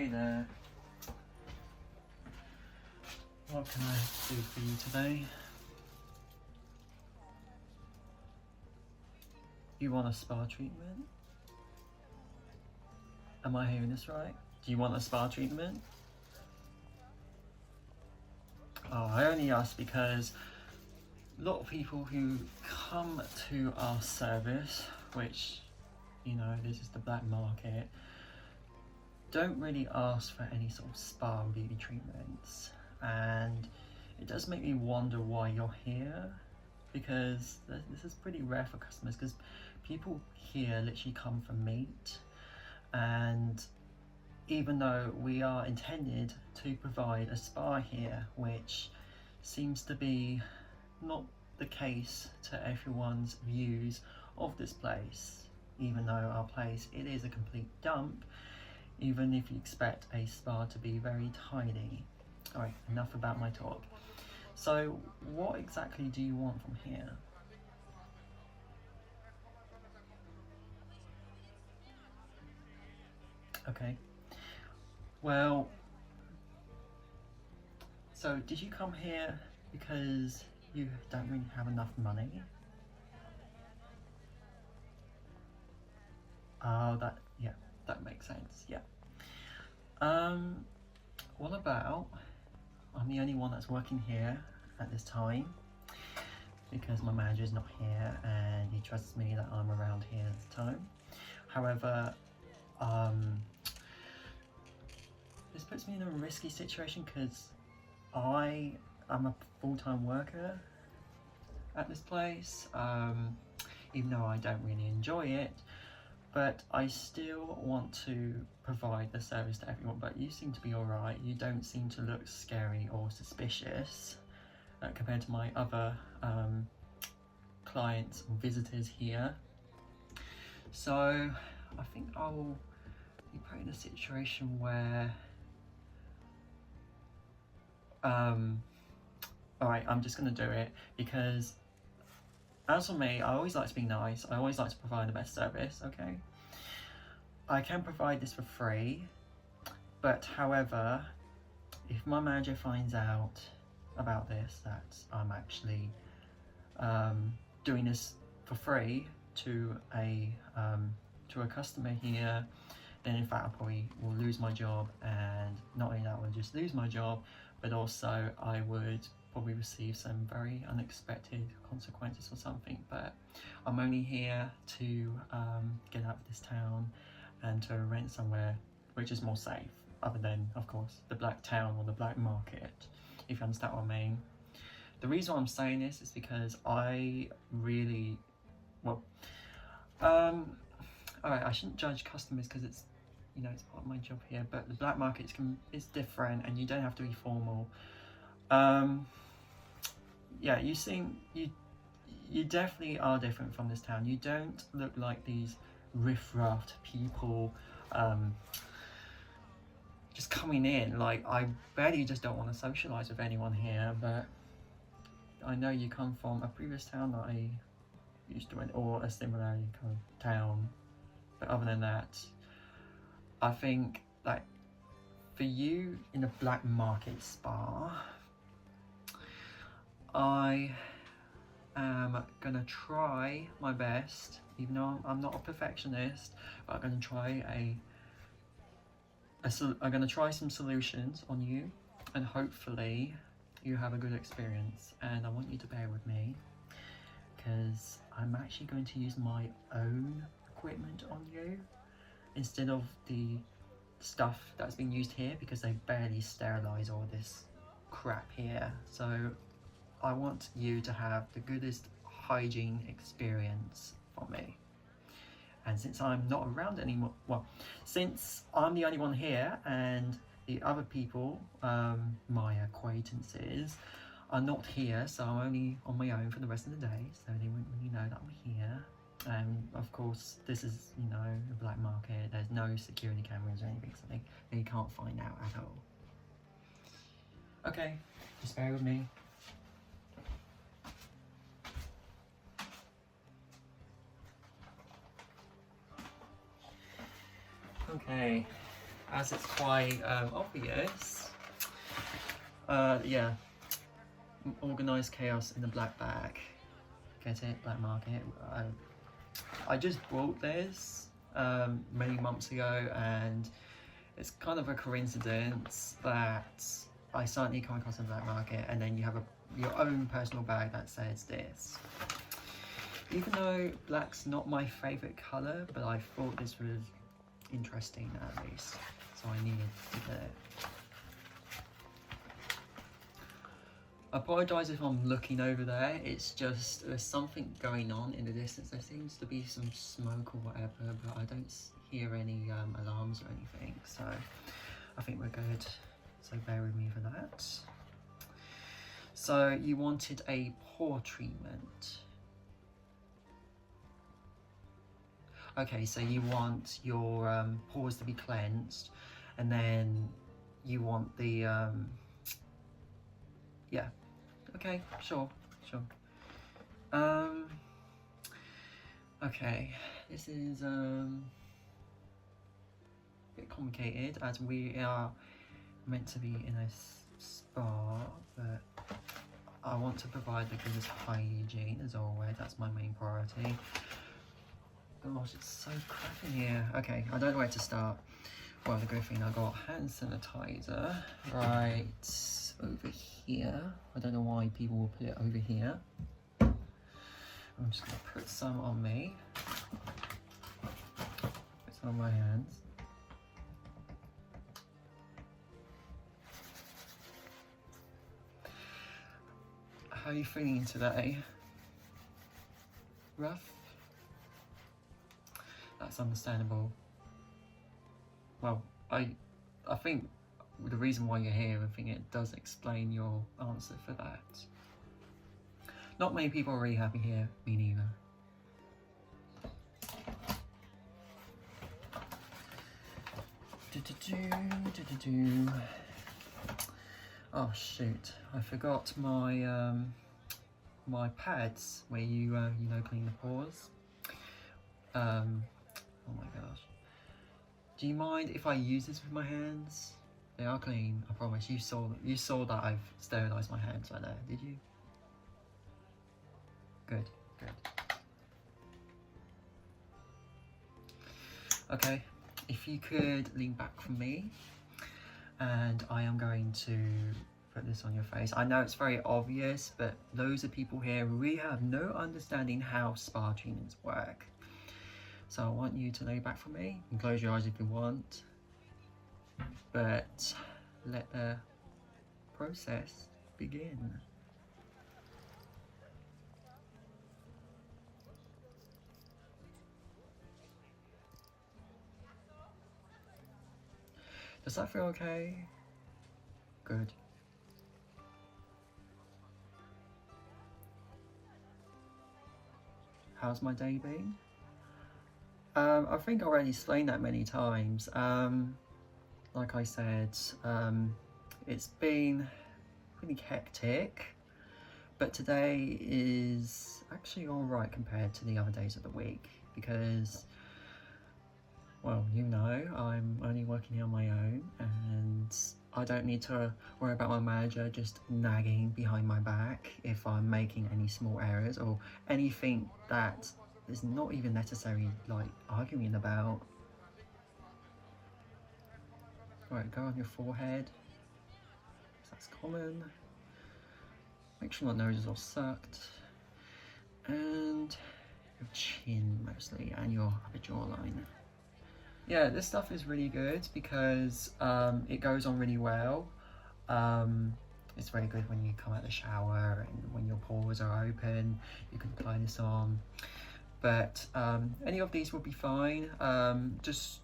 Hey there. What can I do for you today? You want a spa treatment? Am I hearing this right? Do you want a spa treatment? Oh, I only ask because a lot of people who come to our service, which, you know, this is the black market, don't really ask for any sort of spa and beauty treatments. And it does make me wonder why you're here, because this is pretty rare for customers, because people here literally come for meat. And even though we are intended to provide a spa here, which seems to be not the case to everyone's views of this place, even though our place, it is a complete dump, even if you expect a spa to be very tidy. Alright, enough about my talk. So what exactly do you want from here? Okay. Well, so did you come here because you don't really have enough money? Oh, that makes sense, yeah. What about, I'm the only one that's working here at this time, because my manager's not here and he trusts me that I'm around here at the time. However, this puts me in a risky situation because I am a full-time worker at this place, even though I don't really enjoy it, but I still want to provide the service to everyone. But you seem to be alright, you don't seem to look scary or suspicious compared to my other clients and visitors here. So I think I'll be put in a situation where alright, I'm just gonna do it, because as for me, I always like to be nice, I always like to provide the best service, okay? I can provide this for free, but however, if my manager finds out about this, that I'm actually doing this for free to a customer here, then in fact I probably will lose my job, and not only that, I will just lose my job, but also I would probably receive some very unexpected consequences or something. But I'm only here to get out of this town and to rent somewhere which is more safe, other than, of course, the black town or the black market, if you understand what I mean. The reason why I'm saying this is because I really, well, alright, I shouldn't judge customers because it's, you know, it's part of my job here, but the black market is different and you don't have to be formal. Yeah, you definitely are different from this town. You don't look like these riff-raff people just coming in. Like, I barely just don't want to socialise with anyone here, but I know you come from a previous town that I used to rent, or a similar kind of town, but other than that, I think that for you in the black market spa, I am gonna try my best, even though I'm not a perfectionist, but I'm gonna try I'm gonna try some solutions on you, and hopefully you have a good experience. And I want you to bear with me, because I'm actually going to use my own equipment on you instead of the stuff that's being used here, because they barely sterilize all this crap here. So I want you to have the goodest hygiene experience from me. And since I'm not around anymore, well, since I'm the only one here and the other people, my acquaintances, are not here, so I'm only on my own for the rest of the day, so they wouldn't really know that I'm here. And of course, this is, you know, a black market, there's no security cameras or anything, so they can't find out at all. Okay, just bear with me. Okay, as it's quite obvious. Yeah, Organised chaos in the black bag. Get it? Black market. I just bought this many months ago, and it's kind of a coincidence that I suddenly come across a black market, and then you have your own personal bag that says this. Even though black's not my favourite colour, but I thought this was interesting at least, so I needed to get it. I apologise if I'm looking over there, it's just there's something going on in the distance. There seems to be some smoke or whatever, but I don't hear any alarms or anything, so I think we're good. So bear with me for that. So you wanted a pore treatment. Okay, so you want your pores to be cleansed, and then you want the yeah. Okay, sure. Okay, this is a bit complicated as we are meant to be in a spa, but I want to provide the goodest hygiene as always. That's my main priority. Gosh, it's so crap in here. Okay, I don't know where to start. Well, the good thing I got hand sanitizer right over here. I don't know why people will put it over here. I'm just gonna put some on me. Put some on my hands. How are you feeling today? Rough? That's understandable. Well, I think the reason why you're here, I think it does explain your answer for that. Not many people are really happy here, me neither. Oh shoot, I forgot my my pads where you you know, clean the pores. Oh my gosh. Do you mind if I use this with my hands? They are clean, I promise. You saw that I've sterilised my hands right there, did you? Good. Okay, if you could lean back from me, and I am going to put this on your face. I know it's very obvious, but those are people here who really have no understanding how spa treatments work. So I want you to lay back from me and close your eyes if you want, but let the process begin. Does that feel okay? Good. How's my day been? I think I already explained that many times. Like I said, it's been really hectic, but today is actually alright compared to the other days of the week because, well, you know, I'm only working here on my own and I don't need to worry about my manager just nagging behind my back if I'm making any small errors or anything that is not even necessary, like arguing about. Right, go on your forehead, that's common. Make sure my nose is all sucked. And your chin mostly, and your upper jawline. Yeah, this stuff is really good because it goes on really well. It's very good when you come out of the shower and when your pores are open, you can apply this on. But any of these will be fine. Just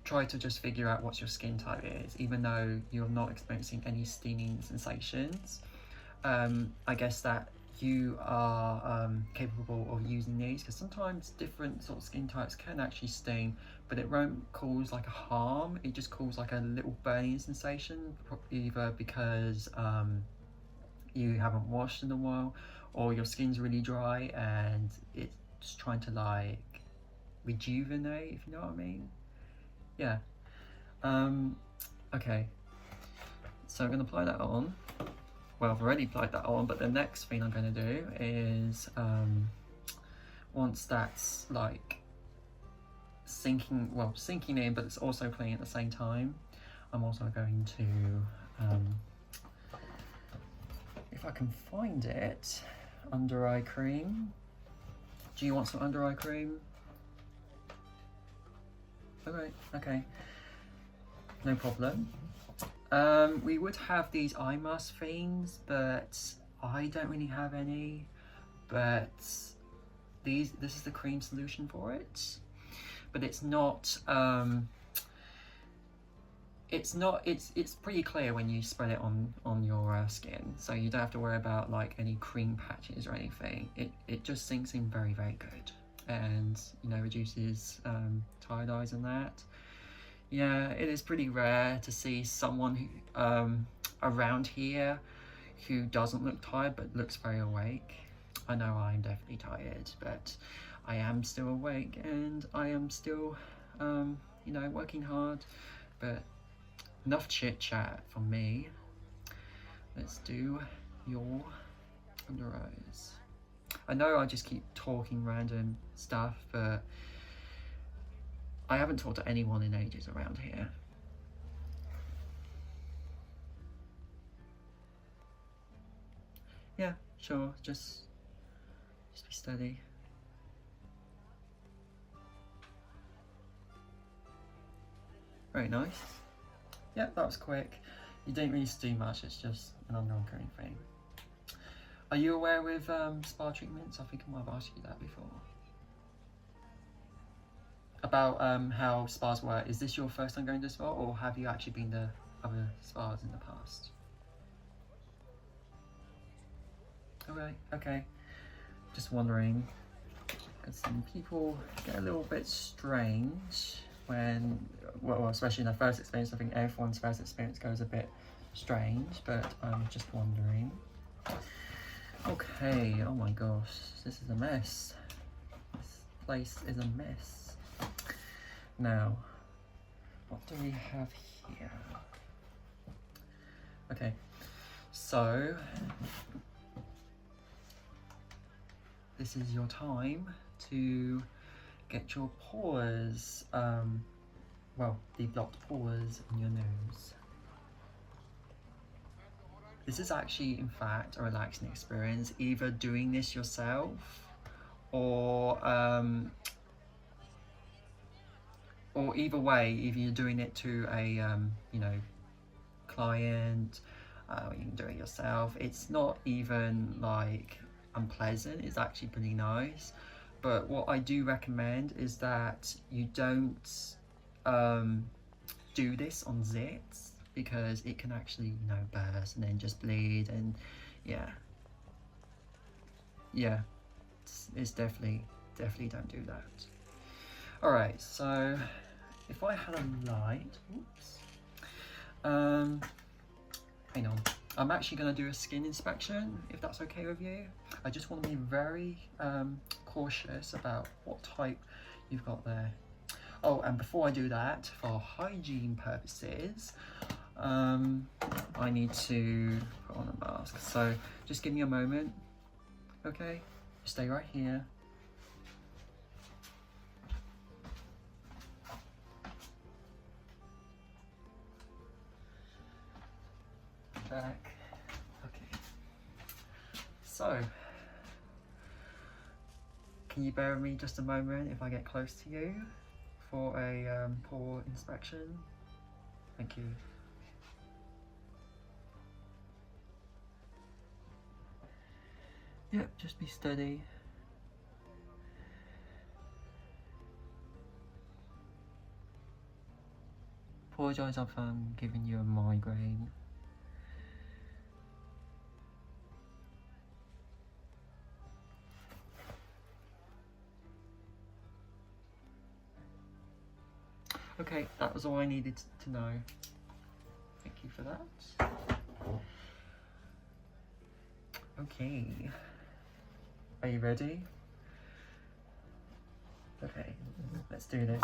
try to just figure out what your skin type is, even though you're not experiencing any stinging sensations. I guess that you are capable of using these because sometimes different sort of skin types can actually sting, but it won't cause like a harm. It just causes like a little burning sensation, either because you haven't washed in a while or your skin's really dry and it's trying to like rejuvenate, if you know what I mean. Yeah, Okay, so I'm going to apply that on. Well, I've already applied that on, but the next thing I'm going to do is once that's like sinking in, but it's also clean at the same time, I'm also going to if I can find it, under eye cream. Do you want some under eye cream? Okay, no problem. We would have these eye mask things, but I don't really have any. But this is the cream solution for it. But it's not. It's pretty clear when you spread it on your skin, so you don't have to worry about like any cream patches or anything. It just sinks in very, very good, and you know, reduces tired eyes and that. Yeah, it is pretty rare to see someone who around here who doesn't look tired but looks very awake. I know I'm definitely tired, but I am still awake and I am still you know, working hard. But enough chit chat from me. Let's do your under eyes. I know I just keep talking random stuff, but I haven't talked to anyone in ages around here. Yeah, sure, just be steady. Very nice. Yeah, that was quick. You didn't really do much, it's just an ongoing thing. Are you aware with spa treatments? I think I might have asked you that before. About how spas work. Is this your first time going to a spa, or have you actually been to other spas in the past? Alright, okay. Just wondering, because some people get a little bit strange when, well, especially in their first experience. I think everyone's first experience goes a bit strange, but I'm just wondering. Okay, oh my gosh, this is a mess. This place is a mess. Now, what do we have here? Okay, so this is your time to get your pores, well, the blocked pores on your nose. This is actually, in fact, a relaxing experience, either doing this yourself or either way, either you're doing it to a, you know, client, or you can do it yourself. It's not even like unpleasant, it's actually pretty nice. But what I do recommend is that you don't do this on zits, because it can actually, you know, burst and then just bleed, and yeah, it's definitely don't do that. All right, so if I had a light, oops, hang on, I'm actually going to do a skin inspection, if that's okay with you. I just want to be very cautious about what type you've got there. Oh, and before I do that, for hygiene purposes, I need to put on a mask. So just give me a moment, okay? Stay right here. Back. Okay. So, can you bear with me just a moment if I get close to you for a pore inspection? Thank you. Yep, just be steady. Apologise if I'm giving you a migraine. Okay, that was all I needed to know. Thank you for that. Okay. Are you ready? Okay, let's do this.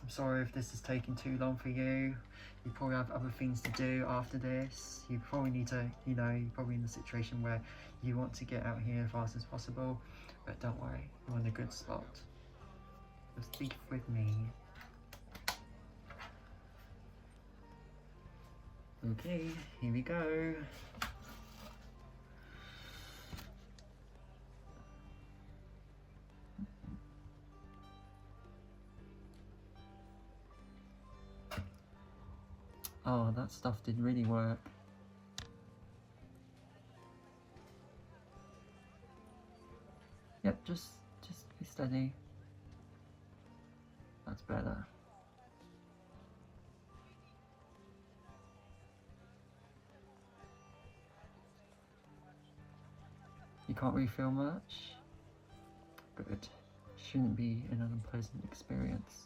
I'm sorry if this is taking too long for you. You probably have other things to do after this. You probably need to, you know, you're probably in the situation where you want to get out here as fast as possible. But don't worry, you're in a good spot. Just speak with me. Okay, here we go. Oh, that stuff did really work. Yep, just be steady. That's better. You can't really feel much? Good. Shouldn't be an unpleasant experience.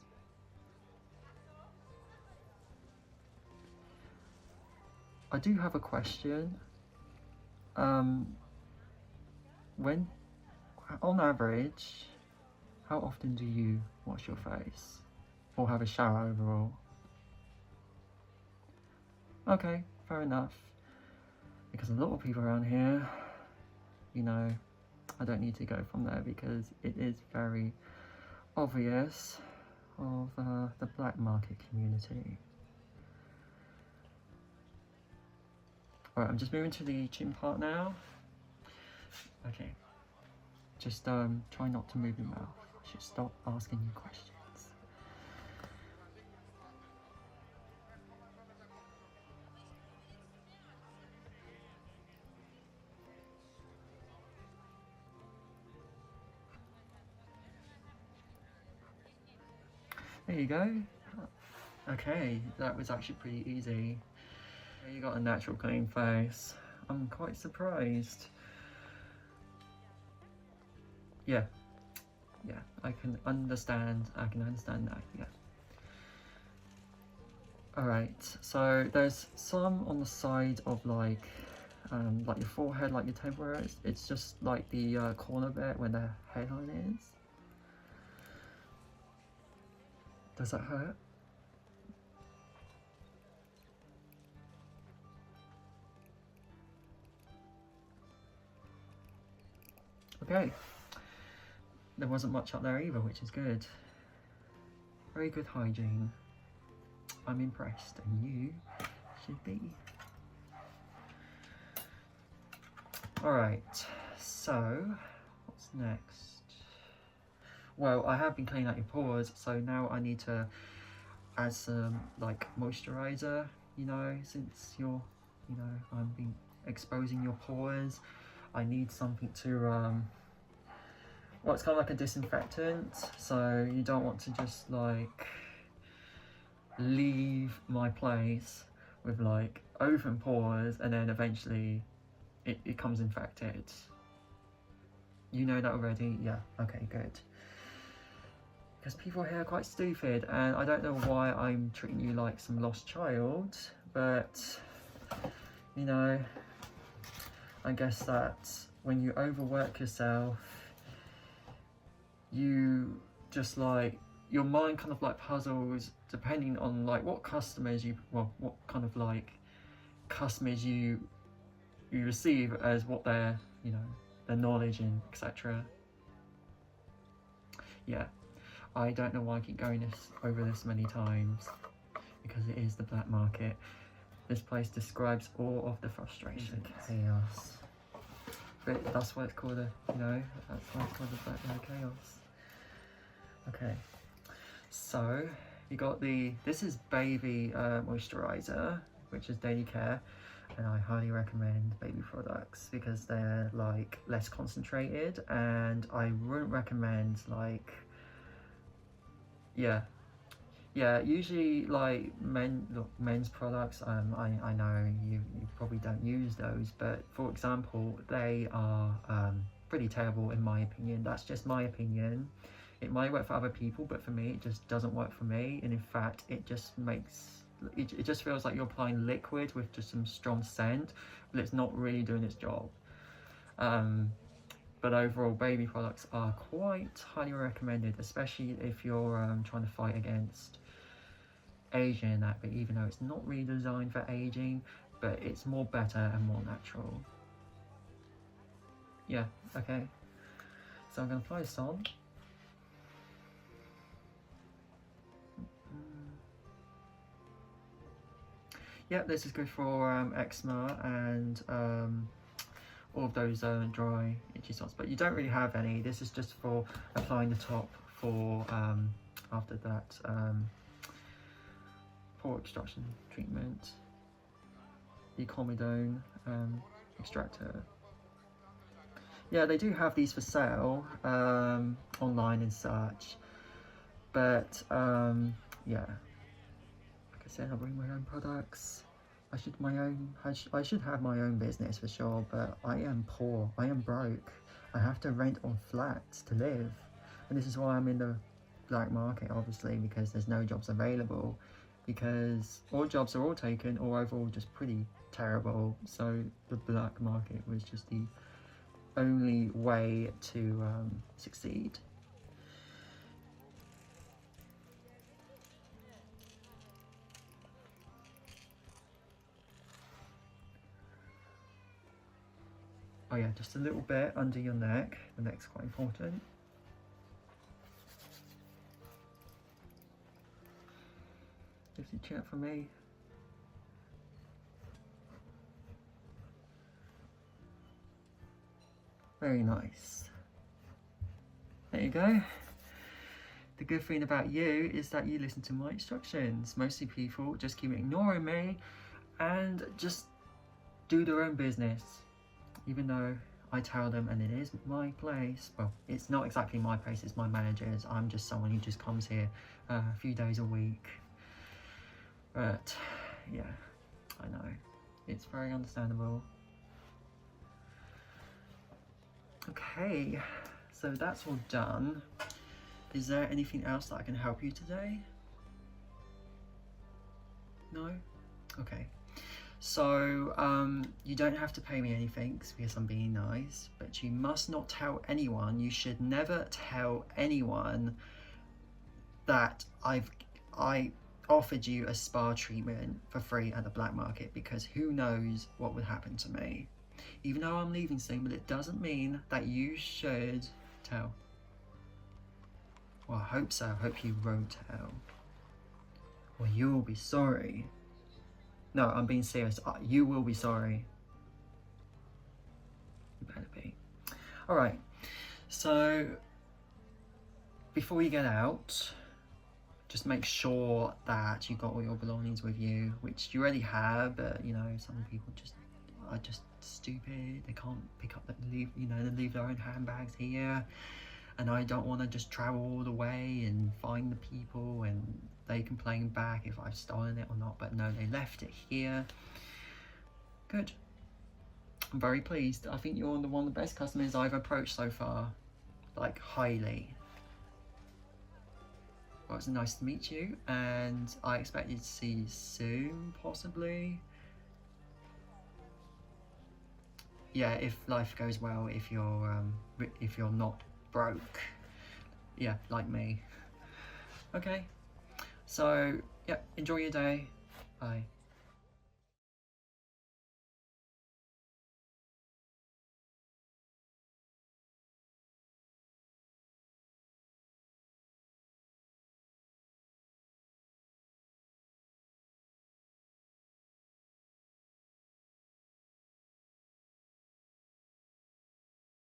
I do have a question. When, on average, how often do you wash your face? Or have a shower overall? Okay, fair enough. Because a lot of people around here, you know, I don't need to go from there because it is very obvious of the black market community. Alright, I'm just moving to the chin part now. Okay. Just try not to move your mouth. I should stop asking you questions. There you go. Okay, that was actually pretty easy. You got a natural clean face. I'm quite surprised. Yeah, I can understand that, yeah. Alright, so there's some on the side of like your forehead, like your temple. It's just like the corner bit where the hairline is. Does that hurt? Okay. There wasn't much up there either, which is good. Very good hygiene. I'm impressed, and you should be. Alright, so what's next? Well, I have been cleaning out your pores, so now I need to add some like moisturizer, you know, since you're, you know, I've been exposing your pores. I need something to well, it's kind of like a disinfectant, so you don't want to just like leave my place with like open pores and then eventually it becomes infected. You know that already? Yeah, okay, good. Because people here are quite stupid, and I don't know why I'm treating you like some lost child, but you know, I guess that when you overwork yourself, you just like, your mind kind of like puzzles depending on like what customers you, well, what kind of like customers you receive as what their, you know, their knowledge and etc. Yeah, I don't know why I keep going over this many times, because it is the black market. This place describes all of the frustration, chaos. But that's why it's called a, you know, that's why it's called the black market chaos. Okay, so you got this is baby moisturizer, which is daily care, and I highly recommend baby products because they're like less concentrated, and I wouldn't recommend like, yeah, usually like men's products, I know you probably don't use those, but for example, they are pretty terrible in my opinion. That's just my opinion. It might work for other people, but for me it just doesn't work for me, and in fact it just makes it just feels like you're applying liquid with just some strong scent, but it's not really doing its job. But overall, baby products are quite highly recommended, especially if you're trying to fight against aging in that, but even though it's not really designed for aging, but it's more better and more natural. Yeah, okay. So I'm going to apply this on. Yeah, this is good for eczema and all of those dry itchy spots, but you don't really have any. This is just for applying the top for after that pore obstruction treatment, the comedone extractor. Yeah, they do have these for sale online and such, but yeah, like I said, I bring my own products. I should have my own business for sure, but I am poor, I am broke. I have to rent on flats to live, and this is why I'm in the black market, obviously, because there's no jobs available, because all jobs are all taken or overall just pretty terrible. So the black market was just the only way to succeed. Oh yeah, just a little bit under your neck. The neck's quite important. Lift your chin up for me. Very nice. There you go. The good thing about you is that you listen to my instructions. Mostly people just keep ignoring me and just do their own business, even though I tell them, and it is my place. Well, it's not exactly my place, it's my manager's. I'm just someone who just comes here a few days a week. But yeah, I know, it's very understandable. Okay, so that's all done. Is there anything else that I can help you today? No? Okay. So, you don't have to pay me anything because I'm being nice, but you must not tell anyone. You should never tell anyone that I offered you a spa treatment for free at the black market, because who knows what would happen to me. Even though I'm leaving soon, but it doesn't mean that you should tell. Well, I hope so. I hope you won't tell. Or you'll be sorry. No, I'm being serious. You will be sorry. You better be. Alright, so before you get out, just make sure that you got all your belongings with you, which you already have, but you know, some people just are just stupid. They can't pick up, they leave their own handbags here. And I don't want to just travel all the way and find the people and they complain back if I've stolen it or not. But no, they left it here. Good. I'm very pleased. I think you're one of the best customers I've approached so far. Like, highly. Well, it's nice to meet you, and I expect you to see you soon, possibly. Yeah, if life goes well, if you're not broke. Yeah, like me. Okay, so yeah, enjoy your day. Bye.